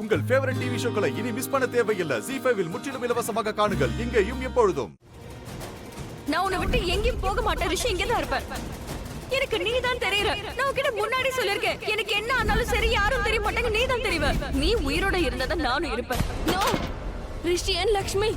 உங்கள் favourite TV ஷோக்களை இனி miss பண்ண தேவையில்லை. ZEE5 இல் முற்றிலும் இலவசமாக காணுங்கள். இங்கேயும் எப்பொழுதும். நான் உன்னை விட்டு எங்கேயும் போக மாட்டேன் ரிஷி, இங்கே தான் இருப்பேன். எனக்கு நீ தான் தெரியற. நான் உன்கிட்ட முன்னாடி சொல்லிருக்கேன், எனக்கு என்ன ஆனாலும் சரி யாரும் தெரிய மாட்டாங்க, நீ தான் தெரிவ. நீ உயிரோட இருந்தாதான் நானும் இருப்பேன். நோ ரிஷி அண்ட் லக்ஷ்மி,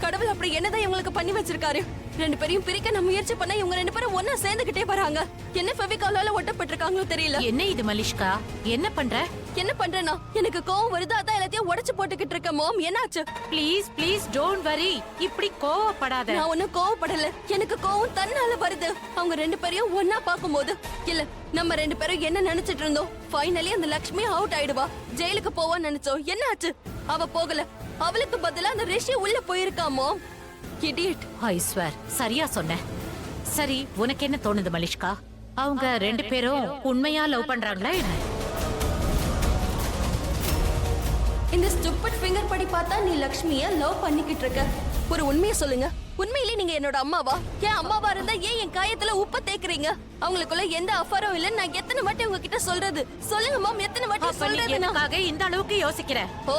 கடவுள் அப்படி என்னதான் இவங்களுக்கு பண்ணி வச்சிருக்காரு. ரெண்டு பேரையும் பிரிக்க நான் முயற்சி பண்ண இவங்க ரெண்டு பேரும் ஒன்னா சேர்ந்துகிட்டே வராங்க. என்ன ஃபெவிகாலால ஒட்டப்பட்டிருக்காங்களோ தெரியல. என்ன இது மலிஷ்கா, என்ன பண்ற? என்ன பண்றேனா, எனக்கு கோவம் வருது, அதான் எல்லாத்தையும் உடைச்சு போட்டுக்கிட்டு இருக்க. மாம் என்னாச்சு? ப்ளீஸ் ப்ளீஸ் டோன்ட் வரி, இப்படி கோவப்படாத. நான் ஒன்னும் கோவப்படல, எனக்கு கோவம் தன்னால வருது. அவங்க ரெண்டு பேரையும் ஒன்னா பாக்கும்போது. இல்ல, நம்ம ரெண்டு பேரும் என்ன நினைச்சிட்டு இருந்தோம், ஃபைனலி அந்த லக்ஷ்மி அவுட் ஆயிடுவா, ஜெயிலுக்கு போவான்னு நினைச்சோம். என்ன ஆச்சு? அவ போகல, அவளுக்கு பதிலா அந்த ரிஷி உள்ள போயிருக்காமோ. இடியட். ஐ ஸ்வேர், சரியா சொன்ன. சரி, உனக்கு என்ன தோணுது மலிஷ்கா? அவங்க ரெண்டு பேரும் உண்மையா லவ் பண்றாங்களா என்ன? இந்த ஸ்டூபிட் ஃபிங்கர் படி பார்த்தா நீ லக்ஷ்மிய லவ் பண்ணிக்கிட்டு இருக்க. ஒரு உண்மையை சொல்லுங்க, உண்மையிலே நீங்க என்னோட அம்மாவா? ஏன் அம்மாவா இருந்தா ஏன் என் காயத்துல உப்ப தேக்குறீங்க? அவங்களுக்குள்ள எந்த அஃபரும் இல்ல. நான் எத்தனை வாட்டி உங்ககிட்ட சொல்றது? சொல்லுங்க மாம், எத்தனை வாட்டி சொல்றது? எனக்காக இந்த அளவுக்கு யோசிக்கிற? ஓ,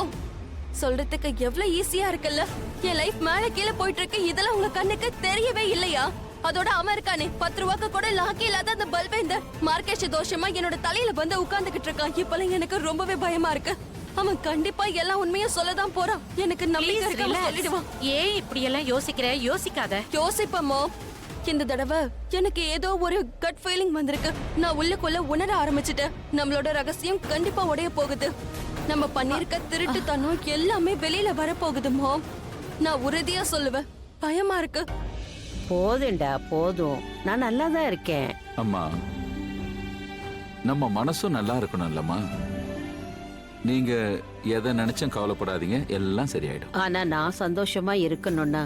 சொல்றதுக்கு எவ்வளவு ஈஸியா இருக்குல்ல. என் லைஃப் மேல கீழே போயிட்டு இருக்கு, இதெல்லாம் உங்க கண்ணுக்கு தெரியவே இல்லையா? அதோட அவன் இருக்கானே 10 ரூபாய்க்கு கூட லாக்கி இல்லாத அந்த பல்வேந்தர் மார்க்கெஷ் தோஷமா என்னோட தலையில வந்து உட்கார்ந்துகிட்டு இருக்கான். இப்பெல்லாம் எனக்கு ரொம்பவே பயமா இருக்கு. அவன் கண்டிப்பா எல்லாம் உண்மையா சொல்லதான் போறான். எனக்கு நம்பிக்கை இருக்கு, அவன் சொல்லிடுவான். ஏன் இப்படி எல்லாம் யோசிக்கிற? யோசிக்காத. யோசிப்பமோ, இந்த தடவை எனக்கு ஏதோ ஒரு கட் ஃபீலிங் வந்திருக்கு. நான் உள்ளுக்குள்ள உணர ஆரம்பிச்சுட்டேன். நம்மளோட ரகசியம் கண்டிப்பா உடைய போகுது. நம்ம பண்ணிருக்க திருட்டுத்தனம் எல்லாமே வெளியில வரப்போகுது மாம். நான் உறுதியா சொல்லுவேன், பயமா இருக்கு. போதுண்டா போதும், நான் நல்லா தான் இருக்கேன். அம்மா, நம்ம மனசும் நல்லா இருக்கணும்லம்மா. நீங்க எதை நினைச்சும் கவலைப்படாதீங்க, எல்லாம் சரியாயிடும். ஆனா நான் சந்தோஷமா இருக்கணும்னா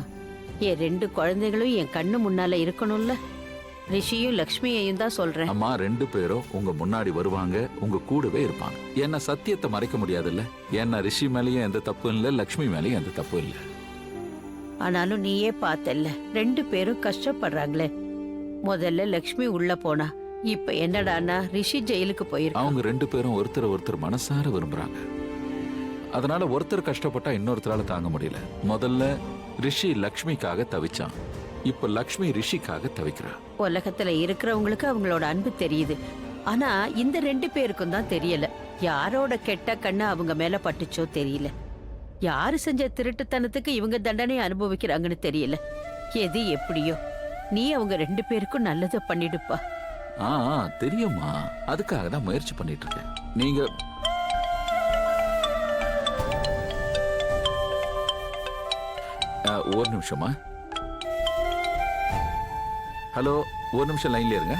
என் 2 குழந்தைகளும் என் கண்ணு முன்னால இருக்கணும்ல. ரிஷியும் லக்ஷ்மியையும் தான் சொல்றேன். அம்மா, 2 பேரும் உங்க முன்னாடி வருவாங்க, உங்க கூடவே இருப்பாங்க. என்ன சத்தியத்தை மறைக்க முடியாதுல்ல. என்ன ரிஷி மேலேயும் எந்த தப்பும் இல்ல, லக்ஷ்மி மேலேயும் எந்த தப்பும் இல்ல. ஆனாலும் நீயே பார்த்தல்ல, 2 பேரும் கஷ்டப்படுறாங்களே. முதல்ல லக்ஷ்மி உள்ள போனா, இப்ப என்னடானா ரிஷி ஜெயிலுக்கு போயிருக்கான். அவங்க 2 பேரும் ஒருத்தர் மனசார விரும்புறாங்க. அதனால ஒருத்தர் கஷ்டப்பட்டா இன்னொருத்தரால தாங்க முடியல. முதல்ல ரிஷி லக்ஷ்மிக்காக தவிச்சான், இப்ப லக்ஷ்மி ரிஷிக்காக தவிக்கிறா. உலகத்துல இருக்கிறவங்களுக்கு அவங்களோட அன்பு தெரியுது. ஆனா இந்த 2 பேருக்கும் தான் தெரியல. யாரோட கெட்ட கண்ணு அவங்க மேல பட்டுச்சோ தெரியல. யாரு செஞ்ச திருட்டுத்தனத்துக்கு இவங்க தண்டனை அனுபவிக்கிறாங்கன்னு தெரியல. எது எப்படியோ நீ அவங்க 2 பேருக்கும் நல்லதை பண்ணிடுப்பா. தெரியுமா, அதுக்காக தான் முயற்சி பண்ணிட்டு இருக்கேன். நீங்க ஒரு நிமிஷமா. ஹலோ, ஒரு நிமிஷம் லைன்ல இருங்க.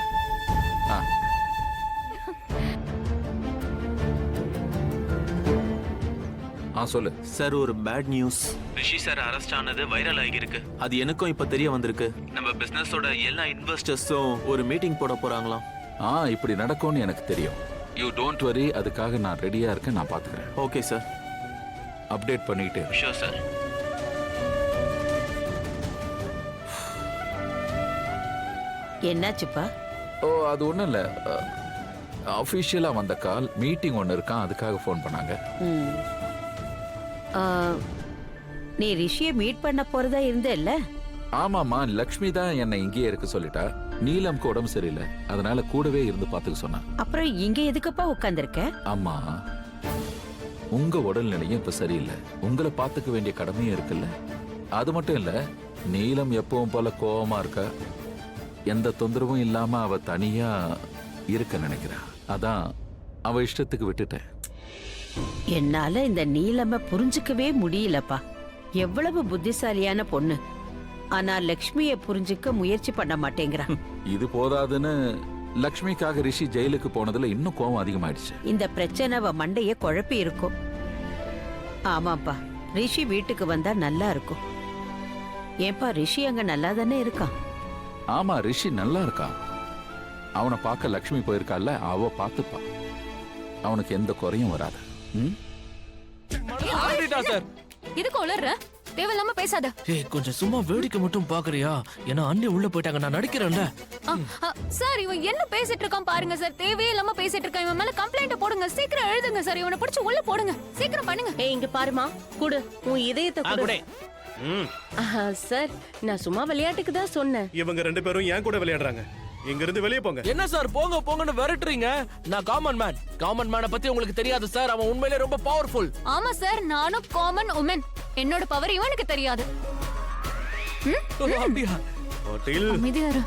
சொல்லு சார். ஒரு பேட் நியூஸ். ரிஷி சார் அரெஸ்ட் ஆனது வைரல் ஆகியிருக்கு. அது எனக்கும் இப்ப தெரிய வந்திருக்கு. நம்ம பிசினஸோட எல்லா இன்வெஸ்டர்ஸும் ஒரு மீட்டிங் போட போறாங்களாம். இப்படி நடக்கும்னு எனக்கு தெரியும். யூ டோன்ட் வரி, அதுக்காக நான் ரெடியா இருக்கேன், நான் பாத்துக்கிறேன். Okay sir. அப்டேட் பண்ணிட்டே. Sure sir. என்னாச்சுப்பா? அது ஒண்ணும் இல்ல, அபிஷியலா வந்த கால். மீட்டிங் ஒன்னு இருக்கான், அதுக்காக போன் பண்ணாங்க. நீ ரிஷிய மீட் பண்ண போறதா இருந்தல்ல? ஆமாமா, லக்ஷ்மி தான் என்னை இங்கேயே இருக்க சொல்லிட்டா. நீலம் உடம்பு சரியில்லை, அதனால கூடவே இருந்து பாத்துக்க சொன்னா. அப்புறம் இங்க எதுக்குப்பா உட்கார்ந்திருக்க? அம்மா, உங்க உடல்நிலையும் இப்ப சரியில்லை, உங்களை பாத்துக்க வேண்டிய கடமையும் இருக்குல்ல. அது மட்டும் இல்ல, நீலம் எப்பவும் போல கோவமா இருக்கா. எந்த தொந்தரவும் இல்லாம அவ தனியா இருக்க நினைக்கிறா. அதான் அவ இஷ்டத்துக்கு விட்டுட்டேன். என்னால இந்த நீலம புரிஞ்சுக்கவே முடியலப்பா. எவ்வளவு புத்திசாலியான பொண்ணு, ஆனா லக்ஷ்மிய புரிஞ்சுக்க முயற்சி பண்ண மாட்டேங்கிறா. இது போதாதுன்னு லக்ஷ்மிக்காக ரிஷி ஜெயிலுக்கு போனதுல இன்னும் கோவம் அதிகமாயிடுச்சு. இந்த பிரச்சனை அவ மண்டைய குழப்பி இருக்கும். ஆமாப்பா, ரிஷி வீட்டுக்கு வந்தா நல்லா இருக்கும். ஏன்பா, ரிஷி அங்க நல்லா தானே இருக்கான்? ஆமா, ரிஷி நல்லா இருக்கான். அவனை பார்க்க லக்ஷ்மி போயிருக்கால, அவ பார்த்துப்பா. அவனுக்கு எந்த குறையும் வராது. இதுக்கு உளர்ற? தேவையில்லாம பேசாத. ஏய் கொஞ்சம் சும்மா வேடிக்கை மட்டும் பாக்குறியா? ஏன்னா அண்ணி உள்ள போயிட்டாங்க, நான் நடிக்கிறேன்ல. சார் இவன் என்ன பேசிட்டு இருக்கான் பாருங்க சார். தேவையில்லாம பேசிட்டு இருக்கான். இவன் மேல கம்ப்ளைண்ட் போடுங்க. சீக்கிரம் எழுதுங்க சார். இவனை பிடிச்சு உள்ள போடுங்க. சீக்கிரம் பண்ணுங்க. ஏய் இங்க பாருமா, குடு உன் இதயத்தை குடு. ஆஹா, சார் நான் சும்மா விளையாட்டுக்கு தான் சொன்னேன். இவங்க 2 பேரும் ஏன் கூட விளையாடுறாங்க. இங்க இருந்து வெளியே போங்க. என்ன சார் போங்க போங்கன்னு விரட்டுறீங்க? நான் காமன் மேனை பத்தி உங்களுக்கு தெரியாது சார். அவன் உண்மையிலே ரொம்ப பவர்ஃபுல். ஆமா சார், நானும் காமன் உமன். என்னோட பவர் இவனுக்கு தெரியாது. அப்படியா? ஹோட்டல் அமைதியா இரு.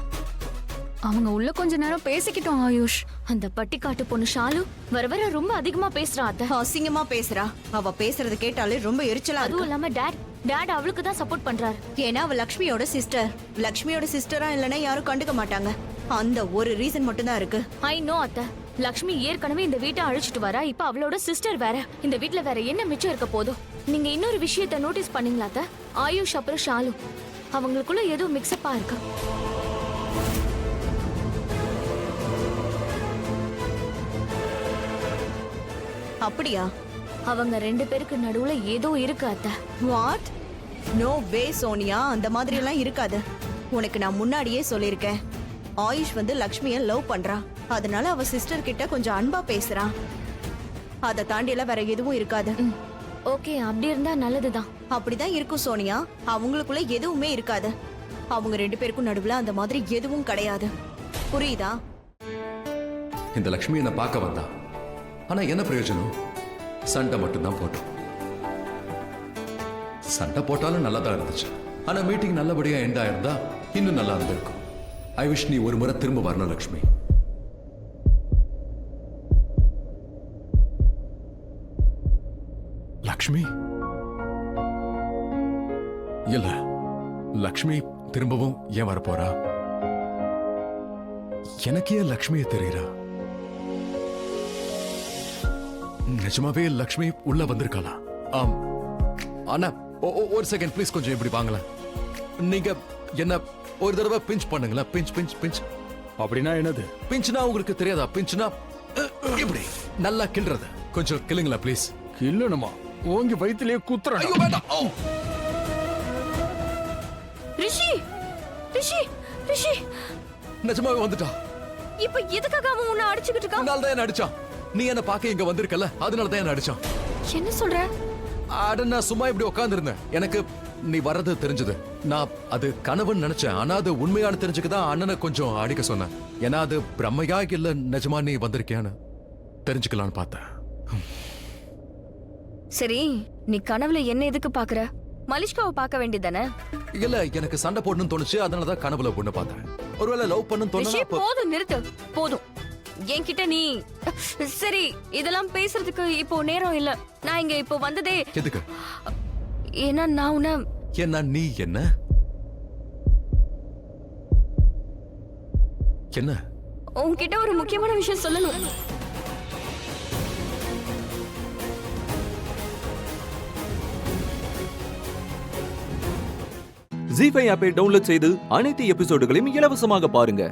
அவங்க உள்ள கொஞ்ச நேரம் பேசிக்கிட்டோம் ஆயுஷ். அந்த பட்டிக்காட்டு பொண்ணு ஷாலு வர வர ரொம்ப அதிகமா பேசுறா. அத்தை அசிங்கமா பேசுறா. அவ பேசுறது கேட்டாலே ரொம்ப எரிச்சலா அதுவும் இருக்கு. இல்லாம டாட் அவளுக்கு தான் சப்போர்ட் பண்றாரு. ஏன்னா அவ லக்ஷ்மியோட சிஸ்டர். லக்ஷ்மியோட சிஸ்டரா இல்லனா யாரும் கண்டுக்க மாட்டாங்க. அந்த ஒரு ரீசன் மட்டும் தான் இருக்கு. ஐ நோ அத்தை. லக்ஷ்மி ஏற்கனவே இந்த வீட்டை அழிச்சிட்டு வரா. இப்ப அவளோட சிஸ்டர் வேற. இந்த வீட்ல வேற என்ன மிச்சம் இருக்க போதும். நீங்க இன்னொரு விஷயத்தை நோட்டீஸ் பண்ணீங்களா அத்தை? ஆயுஷ் அப்புறம் ஷாலு அவங்களுக்குள்ள ஏதோ மிக்ஸ்அப்பா இருக்கு. அப்படியா? அவங்க 2 பேருக்கு நடுவுல ஏதோ இருக்கு அத்தை. வாட்? நோ வே சோனியா, அந்த மாதிரி எல்லாம் இருக்காது. உனக்கு நான் முன்னாடியே சொல்லிருக்கேன். ஆயுஷ் வந்து லக்ஷ்மிய லவ் பண்றா. அதனால அவ சிஸ்டர் கிட்ட கொஞ்சம் அன்பா பேசுறா. அதை தாண்டி எல்லாம் வேற எதுவும் இருக்காது. ஓகே, அப்படி இருந்தா நல்லதுதான். அப்படிதான் இருக்கும் சோனியா. அவங்களுக்குள்ள எதுவுமே இருக்காது. அவங்க 2 பேருக்கும் நடுவுல அந்த மாதிரி எதுவும் கிடையாது. புரியுதா? இந்த லக்ஷ்மி என்ன பார்க்க வந்தா. ஆனா என்ன பிரயோஜனம்? சண்டை மட்டும்தான் போட்டோம். சண்டை போட்டாலும் நல்லா தான் இருந்துச்சு. ஆனா மீட்டிங் நல்லபடியா எண்ட் ஆயிருந்தா இன்னும் நல்லா இருந்திருக்கும். ஐ விஷ் நீ ஒரு முறை திரும்ப வரணும் லக்ஷ்மி. லக்ஷ்மி இல்ல, லக்ஷ்மி திரும்பவும் ஏன் வரப்போறா? எனக்கே லக்ஷ்மியை தெரியுறா. நிஜமாவே லக்ஷ்மி உள்ள வந்திருக்காளா? ஆம். ஆனா ஒரு செகண்ட் ப்ளீஸ், கொஞ்சம் இப்படி வாங்கல. நீங்க என்ன ஒரு தடவை பிஞ்ச் பண்ணுங்களேன். Pinch pinch pinch. அப்படின்னா என்னது? பிஞ்ச்னா உங்களுக்கு தெரியாதா? பிஞ்ச்னா இப்படி நல்லா கிள்றது. கொஞ்சம் கிள்ளுங்களா ப்ளீஸ். இல்லணுமா? ஓங்கி வயித்திலே குத்துறேன். ஐயோ வேண்டாம். ஓ ரிஷி ரிஷி ரிஷி நிஜமாவே வந்துட்டா. இப்ப எதுக்காக அவன் உன்னை அடிச்சுக்கிட்டு இருக்கான்? அதனால தான் என்ன அடிச்சான். நீ என்ன பார்க்க இங்க வந்திருக்கல, அதனால தான் என்ன அடிச்சான். என்ன சொல்ற? அட நான் சும்மா இப்படி உட்கார்ந்திருந்தேன். எனக்கு நீ வர்றது தெரிஞ்சது. நான் அது கனவுன்னு நினைச்சேன். ஆனா அது உண்மையான தெரிஞ்சுக்கதான் அண்ணனை கொஞ்சம் அடிக்க சொன்னேன். ஏன்னா அது பிரம்மையா இல்ல நிஜமா நீ வந்திருக்கியான்னு தெரிஞ்சுக்கலான்னு பார்த்தேன். சரி, நீ கனவுல என்ன எதுக்கு பாக்குற? மலிஷ்காவை பார்க்க வேண்டியதானே? இல்ல, எனக்கு சண்டை போடணும்னு தோணுச்சு. அதனாலதான் கனவுல பொண்ணு பார்த்தேன். ஒருவேளை லவ் பண்ணணும்னு ரிஷி தோணுனா போதும், நிறுத்து போதும். என்கிட்ட நீ சரி இதெல்லாம் பேசுறதுக்கு இப்போ நேரம் இல்ல. நான் இங்க இப்போ வந்ததே எதுக்கு? ஏன்னா நான் உன்னை என்ன நீ என்ன என்ன உன்கிட்ட ஒரு முக்கியமான விஷயம் சொல்லணும். ஜீ5 ஆப்பை டவுன்லோட் செய்து அனைத்து எபிசோடுகளையும் இலவசமாக பாருங்க.